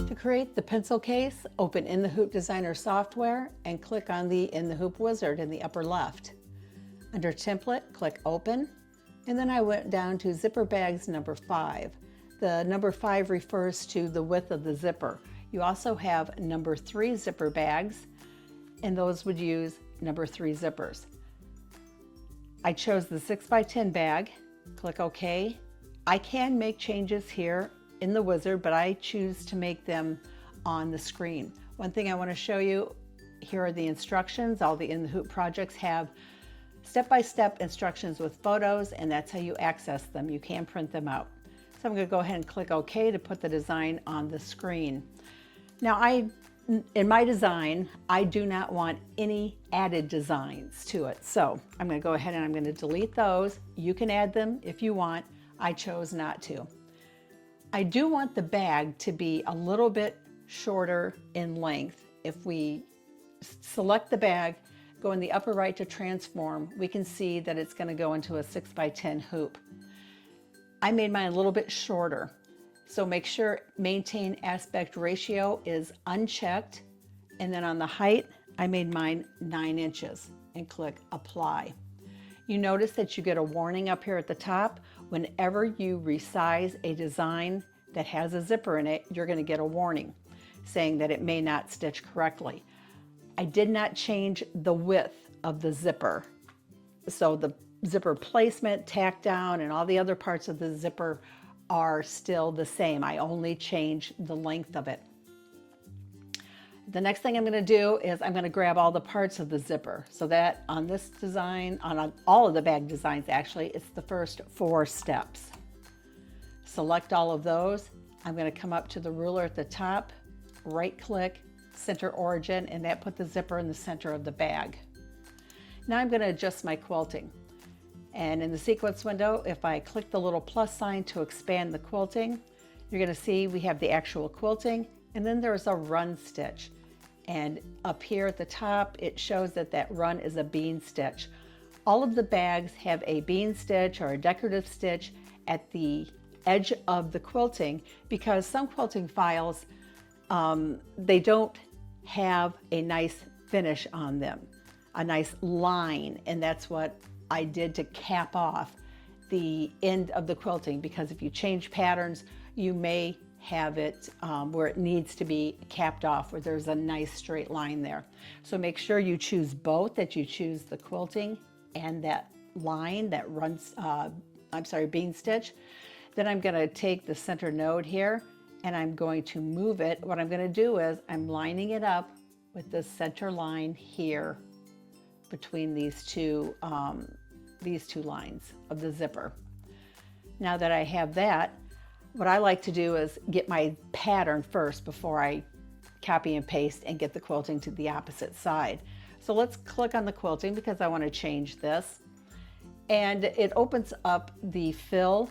To create the pencil case, open In the Hoop Designer software and click on the In the Hoop wizard in the upper left. Under Template, click Open, and then I went down to Zipper Bags number 5. The number 5 refers to the width of the zipper. You also have number 3 zipper bags, and those would use number 3 zippers. I chose the 6x10 bag, click OK. I can make changes here in the wizard, but I choose to make them on the screen. One thing I want to show you, here are the instructions. All the In the Hoop projects have step-by-step instructions with photos, and that's how you access them. You can print them out. So I'm going to go ahead and click OK to put the design on the screen. Now in my design, I do not want any added designs to it. So I'm going to go ahead and I'm going to delete those. You can add them if you want. I chose not to. I do want the bag to be a little bit shorter in length. If we select the bag, go in the upper right to transform, we can see that it's going to go into a 6x10 hoop. I made mine a little bit shorter. So make sure maintain aspect ratio is unchecked. And then on the height, I made mine 9 inches and click apply. You notice that you get a warning up here at the top. Whenever you resize a design that has a zipper in it, you're going to get a warning saying that it may not stitch correctly. I did not change the width of the zipper. So the zipper placement, tack down, and all the other parts of the zipper are still the same. I only changed the length of it. The next thing I'm going to do is I'm going to grab all the parts of the zipper. So that on this design, on all of the bag designs actually, it's the first 4 steps. Select all of those. I'm going to come up to the ruler at the top, right click, center origin, and that put the zipper in the center of the bag. Now I'm going to adjust my quilting. And in the sequence window, if I click the little plus sign to expand the quilting, you're going to see we have the actual quilting, and then there's a run stitch. And up here at the top, it shows that that run is a bean stitch. All of the bags have a bean stitch or a decorative stitch at the edge of the quilting because some quilting files, they don't have a nice finish on them, a nice line, and that's what I did to cap off the end of the quilting, because if you change patterns, you may have it where it needs to be capped off, where there's a nice straight line there. So make sure you choose both, that you choose the quilting and that line that runs, bean stitch. Then I'm going to take the center node here and I'm going to move it. What I'm going to do is I'm lining it up with the center line here between these two lines of the zipper. Now that I have that, what I like to do is get my pattern first before I copy and paste and get the quilting to the opposite side. So let's click on the quilting because I want to change this. And it opens up the fill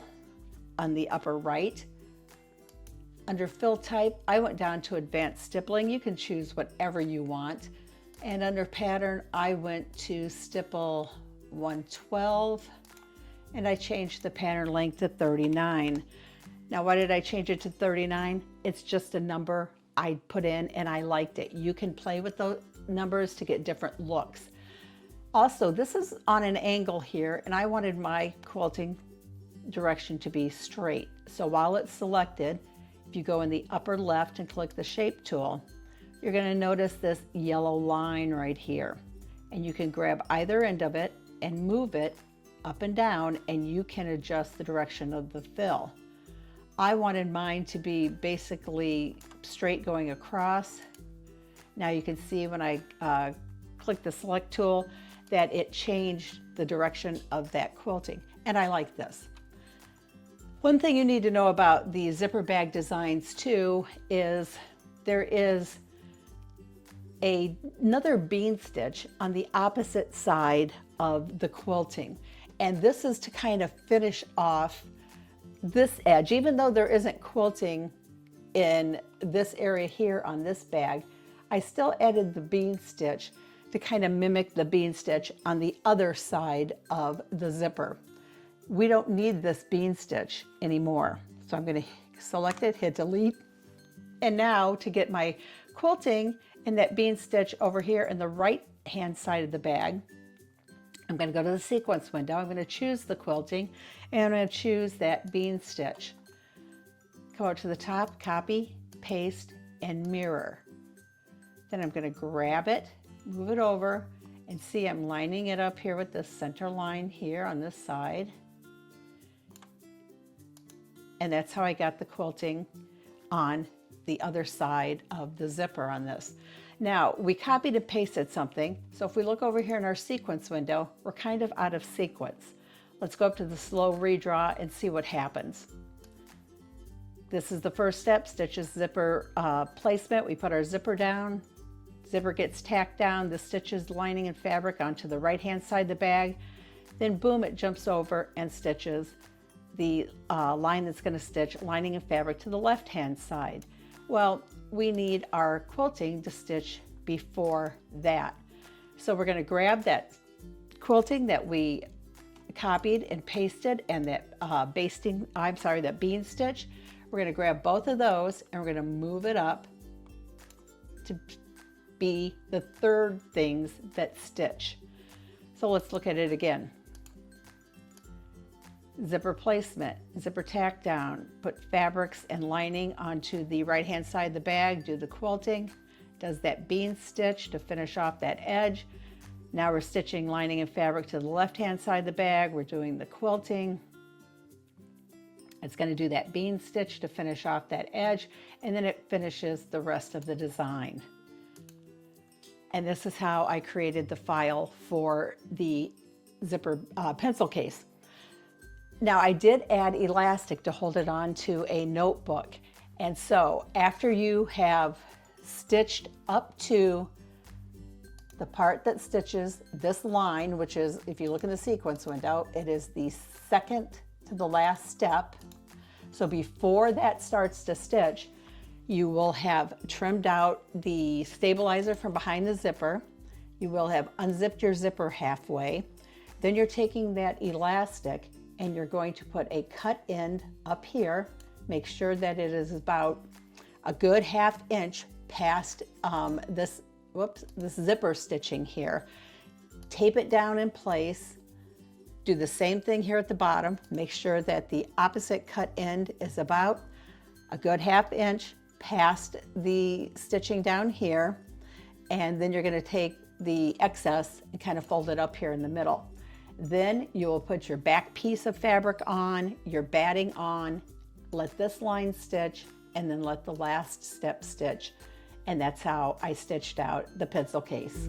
on the upper right. Under fill type, I went down to advanced stippling. You can choose whatever you want. And under pattern, I went to stipple 112, and I changed the pattern length to 39. Now, why did I change it to 39? It's just a number I put in and I liked it. You can play with those numbers to get different looks. Also, this is on an angle here, and I wanted my quilting direction to be straight. So while it's selected, if you go in the upper left and click the shape tool, you're going to notice this yellow line right here. And you can grab either end of it and move it up and down, and you can adjust the direction of the fill. I wanted mine to be basically straight going across. Now you can see when I click the select tool that it changed the direction of that quilting, and I like this. One thing you need to know about the zipper bag designs too is there is another bean stitch on the opposite side of the quilting, and this is to kind of finish off this edge. Even though there isn't quilting in this area here on this bag, I still added the bean stitch to kind of mimic the bean stitch on the other side of the zipper. We don't need this bean stitch anymore, so I'm going to select it, hit delete. And now to get my quilting and that bean stitch over here in the right hand side of the bag, I'm going to go to the sequence window. I'm going to choose the quilting and I'm going to choose that bean stitch. Go out to the top, copy, paste, and mirror. Then I'm going to grab it, move it over, and see I'm lining it up here with this center line here on this side. And that's how I got the quilting on the other side of the zipper on this. Now, we copied and pasted something, so if we look over here in our sequence window, we're kind of out of sequence. Let's go up to the slow redraw and see what happens. This is the first step, stitches zipper placement. We put our zipper down, zipper gets tacked down, the stitches lining and fabric onto the right hand side of the bag, then boom, it jumps over and stitches the line that's going to stitch lining and fabric to the left hand side. Well, we need our quilting to stitch before that. So we're going to grab that quilting that we copied and pasted and that that bean stitch. We're going to grab both of those and we're going to move it up to be the third things that stitch. So let's look at it again. Zipper placement, zipper tack down, put fabrics and lining onto the right hand side of the bag, do the quilting, does that bean stitch to finish off that edge. Now we're stitching lining and fabric to the left hand side of the bag, we're doing the quilting. It's going to do that bean stitch to finish off that edge, and then it finishes the rest of the design. And this is how I created the file for the zipper pencil case. Now I did add elastic to hold it on to a notebook. And so after you have stitched up to the part that stitches this line, which is, if you look in the sequence window, it is the second to the last step. So before that starts to stitch, you will have trimmed out the stabilizer from behind the zipper. You will have unzipped your zipper halfway. Then you're taking that elastic and you're going to put a cut end up here. Make sure that it is about a good ½ inch past this zipper stitching here. Tape it down in place. Do the same thing here at the bottom. Make sure that the opposite cut end is about a good ½ inch past the stitching down here. And then you're going to take the excess and kind of fold it up here in the middle. Then you will put your back piece of fabric on, your batting on, let this line stitch, and then let the last step stitch. And that's how I stitched out the pencil case.